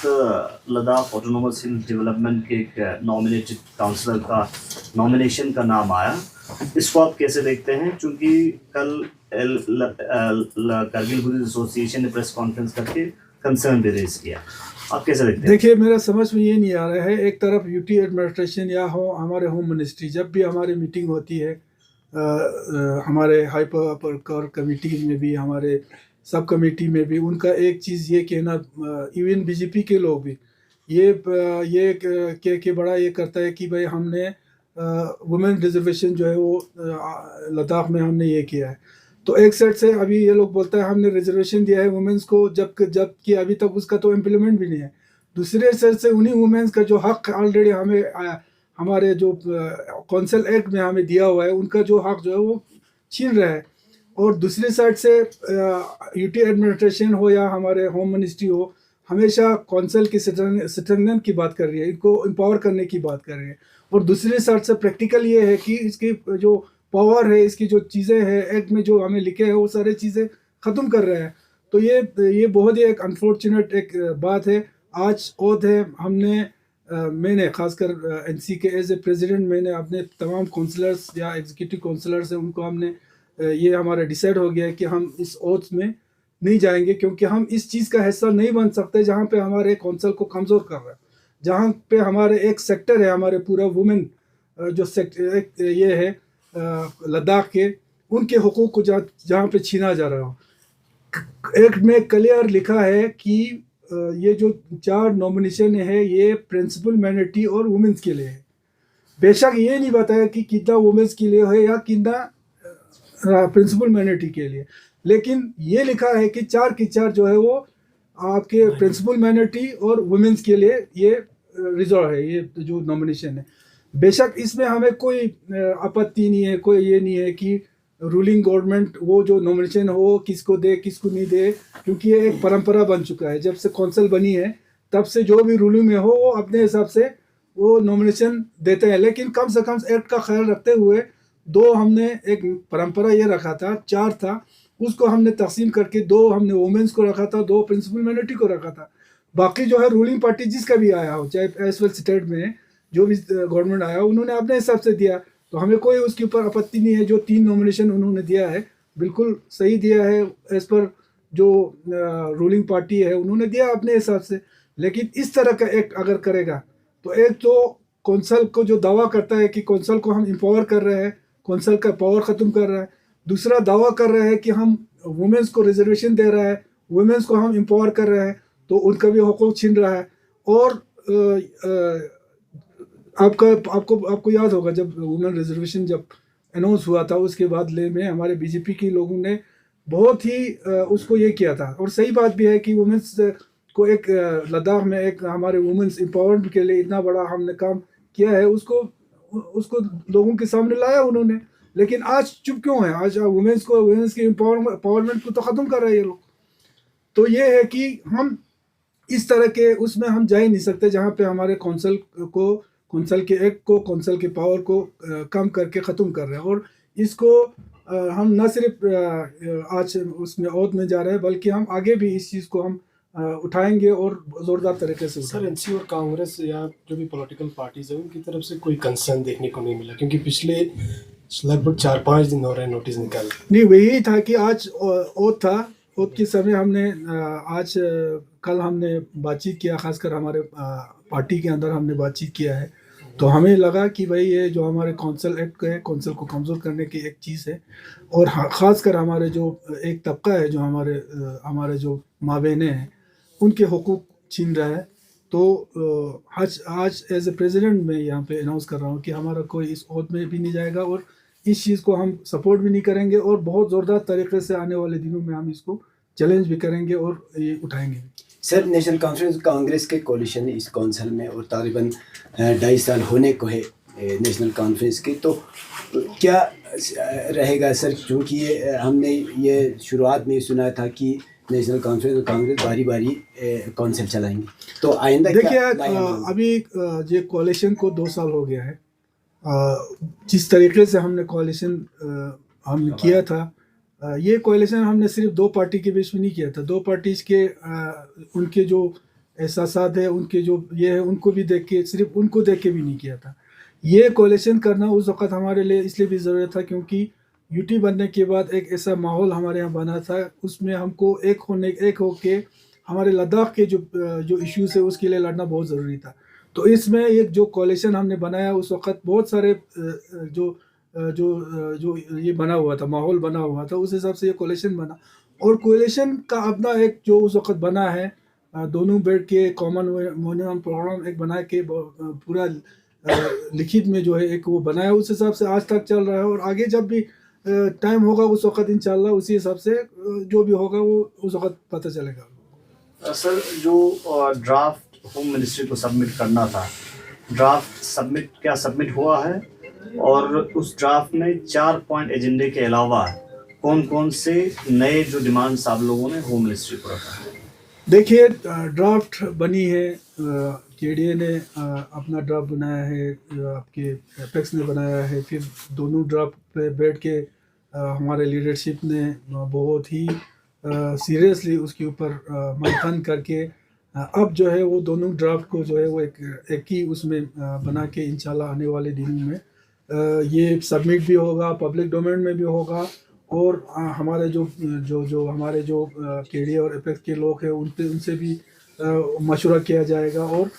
Ladakh autonomous हिल development के एक nominated counsellor का नॉमिनेशन का नाम आया, इसको आप कैसे देखते हैं? चूंकि कल कारगिल गुरिज एसोसिएशन ने प्रेस कॉन्फ्रेंस करके कंसर्न भी रेज किया, आप कैसे देखते हैं? देखिए, मेरा समझ में ये नहीं आ रहा है। एक तरफ यूटी एडमिनिस्ट्रेशन या हमारे होम मिनिस्ट्री, जब भी हमारी मीटिंग होती है हमारे हाई पावर कमेटी में भी, हमारे सब कमेटी में भी, उनका एक चीज़ ये कहना, इवन बीजेपी के लोग भी ये कह के बड़ा ये करता है कि भाई हमने वुमेन रिजर्वेशन जो है वो लद्दाख में हमने ये किया है। तो एक साइड से अभी ये लोग बोलता है हमने रिजर्वेशन दिया है वुमेन्स को, जबकि अभी तक उसका तो इम्प्लीमेंट भी नहीं है। दूसरे साइड से उन्हीं वुमेन्स का जो हक ऑलरेडी हमें हमारे जो कौंसल एक्ट में हमें दिया हुआ है, उनका जो हक जो है वो छीन रहा है। और दूसरी साइड से यूटी एडमिनिस्ट्रेशन हो या हमारे होम मिनिस्ट्री हो, हमेशा कौंसल की स्ट्रेंथन की बात कर रही है, इनको एम्पावर करने की बात कर रही है। और दूसरी साइड से प्रैक्टिकल ये है कि इसकी जो पावर है, इसकी जो चीज़ें हैं एक्ट में जो हमें लिखे हैं, वो सारी चीज़ें ख़त्म कर रहे हैं। तो ये बहुत ही एक अनफॉर्चुनेट एक बात है। आज ओथ है, मैंने खासकर एनसी के एज ए प्रेसिडेंट, मैंने अपने तमाम काउंसलर्स या एग्जीक्यूटिव काउंसलर्स हैं, उनको हमने ये हमारा डिसाइड हो गया है कि हम इस ओथ में नहीं जाएंगे, क्योंकि हम इस चीज़ का हिस्सा नहीं बन सकते जहाँ पे हमारे काउंसिल को कमज़ोर कर रहा है, जहाँ पे हमारे एक सेक्टर है, हमारे पूरा वुमेन जो सेक्टर एक ये है लद्दाख के, उनके हुकूक को जहाँ पे छीना जा रहा हो। एक्ट में क्लियर लिखा है कि ये जो 4 नॉमिनेशन है ये प्रिंसिपल माइनॉरिटी और वुमेन्स के लिए है। बेशक ये नहीं बताया कि कितना वुमेन्स के लिए है या कितना प्रिंसिपल माइनॉरिटी के लिए, लेकिन ये लिखा है कि 4 की 4 जो है वो आपके प्रिंसिपल माइनॉरिटी और वुमेन्स के लिए ये रिजर्व है, ये जो नॉमिनेशन है। बेशक इसमें हमें कोई आपत्ति नहीं है, कोई ये नहीं है कि रूलिंग गवर्नमेंट वो जो नॉमिनेशन हो किसको दे किसको नहीं दे, क्योंकि ये एक परंपरा बन चुका है। जब से कौंसिल बनी है तब से जो भी रूलिंग में हो वो अपने हिसाब से वो नॉमिनेशन देते हैं, लेकिन कम से कम एक्ट का ख्याल रखते हुए 2 हमने एक परंपरा ये रखा था, 4 था, उसको हमने तकसीम करके 2 हमने वुमेन्स को रखा था, 2 प्रिंसिपल माइनॉरिटी को रखा था। बाकी जो है रूलिंग पार्टी जिसका भी आया हो, चाहे एज वेल स्टेट में जो भी गवर्नमेंट आया उन्होंने अपने हिसाब से दिया, तो हमें कोई उसके ऊपर आपत्ति नहीं है। जो 3 नॉमिनेशन उन्होंने दिया है बिल्कुल सही दिया है, एज पर जो रूलिंग पार्टी है उन्होंने दिया अपने हिसाब से। लेकिन इस तरह का एक्ट अगर करेगा तो एक तो कौंसल को जो दावा करता है कि कौंसल को हम एम्पावर कर रहे हैं, कौंसल का पावर ख़त्म कर रहा है, दूसरा दावा कर रहा है कि हम वुमेन्स को रिजर्वेशन दे रहा है, वुमेन्स को हम एम्पावर कर रहे हैं, तो उनका भी हुकूक छीन रहा है। और आपको याद होगा जब वुमेन रिजर्वेशन जब अनाउंस हुआ था, उसके बाद ले में हमारे बीजेपी के लोगों ने बहुत ही उसको ये किया था। और सही बात भी है कि वुमेन्स को एक लद्दाख में एक हमारे वुमेन्स एम्पावरमेंट के लिए इतना बड़ा हमने काम किया है, उसको लोगों के सामने लाया उन्होंने। लेकिन आज चुप क्यों है? आज वुमेन्स के एम्पावरमेंट को तो ख़त्म कर रहे हैं ये लोग। तो ये है कि हम इस तरह के उसमें हम जा ही नहीं सकते जहाँ पे हमारे कौंसल के एक्ट को, कौंसल के पावर को कम करके ख़त्म कर रहे हैं। और इसको हम न सिर्फ आज उसमें ओथ में जा रहे हैं, बल्कि हम आगे भी इस चीज़ को हम उठाएंगे और ज़ोरदार तरीके से सर, एनसी और कांग्रेस या जो भी पॉलिटिकल पार्टीज है उनकी तरफ से कोई कंसर्न देखने को नहीं मिला, क्योंकि पिछले लगभग 4-5 दिन हो रहे हैं नोटिस निकाल। नहीं, वही था कि आज ओथ था, ओथ के समय हमने कल हमने बातचीत किया, खासकर हमारे पार्टी के अंदर हमने बातचीत किया है। तो हमें लगा कि भाई ये जो हमारे कौंसल एक्ट है, कौंसल को कमज़ोर करने की एक चीज़ है, और ख़ासकर हमारे जो एक तबका है जो हमारे जो माँ बहनें हैं उनके हुकूक छीन रहा है। तो आज एज ए प्रेसिडेंट मैं यहाँ पे अनाउंस कर रहा हूँ कि हमारा कोई इस ओथ में भी नहीं जाएगा, और इस चीज़ को हम सपोर्ट भी नहीं करेंगे, और बहुत ज़ोरदार तरीके से आने वाले दिनों में हम इसको चैलेंज भी करेंगे और ये उठाएंगे। सर, नेशनल कॉन्फ्रेंस कांग्रेस के कोलिशन इस कौंसिल में और तकरीबन 2.5 साल होने को है नेशनल कॉन्फ्रेंस के, तो क्या रहेगा सर? क्योंकि हमने ये शुरुआत में सुना था कि नेशनल कॉन्फ्रेंस और कांग्रेस बारी बारी कौंसिल चलाएंगे, तो आइंदा देखिए अभी ये कोलिशन को 2 साल हो गया है। जिस तरीके से हमने कोलिशन हमने किया था, ये कोलिशन हमने सिर्फ 2 पार्टी के बीच में नहीं किया था। 2 पार्टीज के उनके जो एहसासात है उनके जो ये है उनको भी देख के, सिर्फ उनको देख के भी नहीं किया था। ये कोलिशन करना उस वक़्त हमारे लिए इसलिए भी ज़रूरत था क्योंकि यूटी बनने के बाद एक ऐसा माहौल हमारे यहाँ बना था, उसमें हमको एक होके हमारे लद्दाख के जो इश्यूज़ है उसके लिए लड़ना बहुत ज़रूरी था। तो इसमें एक जो कोलिशन हमने बनाया उस वक़्त बहुत सारे जो ये बना हुआ था, माहौल बना हुआ था, उस हिसाब से ये कोलिशन बना। और कोलिशन का अपना एक जो उस वक़्त बना है, दोनों बैठ के कॉमन मिनिमम प्रोग्राम एक बना के पूरा लिखित में जो है एक वो बनाया, उस हिसाब से आज तक चल रहा है। और आगे जब भी टाइम होगा उस वक़्त इंशाल्लाह उसी हिसाब से जो भी होगा वो उस वक़्त पता चलेगा। सर, जो ड्राफ्ट होम मिनिस्ट्री को सबमिट करना था, ड्राफ्ट सबमिट हुआ है? और उस ड्राफ्ट में 4 पॉइंट एजेंडे के अलावा कौन कौन से नए जो डिमांड्स आप लोगों ने होम मिनिस्ट्री को रखा है? देखिए, ड्राफ्ट बनी है, केडीए ने अपना ड्राफ्ट बनाया है, आपके एपेक्स ने बनाया है, फिर दोनों ड्राफ्ट पे बैठ के हमारे लीडरशिप ने बहुत ही सीरियसली उसके ऊपर मंथन करके अब जो है वो दोनों ड्राफ्ट को जो है वो एक ही उसमें बना के इंशाल्लाह आने वाले दिनों में ये सबमिट भी होगा, पब्लिक डोमेन में भी होगा। और हमारे जो हमारे जो केडीए और एपेक्स के लोग हैं उनसे भी मशवरा किया जाएगा। और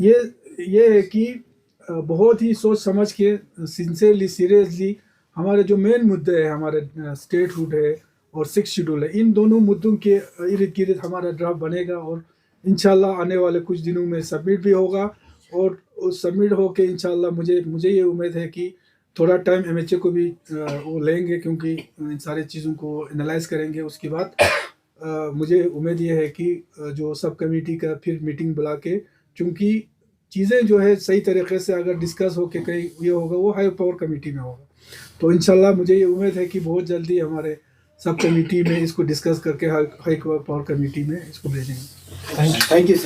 ये है कि बहुत ही सोच समझ के सिंसियरली सीरियसली हमारे जो मेन मुद्दे हैं, हमारे स्टेटहुड है और 6 शेड्यूल है, इन दोनों मुद्दों के इर्द गिर्द हमारा ड्राफ्ट बनेगा और इंशाल्लाह आने वाले कुछ दिनों में सबमिट भी होगा। और सबमिट होके इंशाल्लाह मुझे ये उम्मीद है कि थोड़ा टाइम एमएचए को भी वो लेंगे, क्योंकि इन सारी चीज़ों को एनालाइज करेंगे। उसके बाद मुझे उम्मीद ये है कि जो सब कमेटी का फिर मीटिंग बुला के, क्योंकि चीज़ें जो है सही तरीके से अगर डिस्कस हो के कहीं ये होगा वो हाई पावर कमेटी में होगा। तो इंशाल्लाह मुझे ये उम्मीद है कि बहुत जल्दी हमारे सब कमेटी में इसको डिस्कस करके हाई पावर कमेटी में इसको भेजेंगे। Thank you.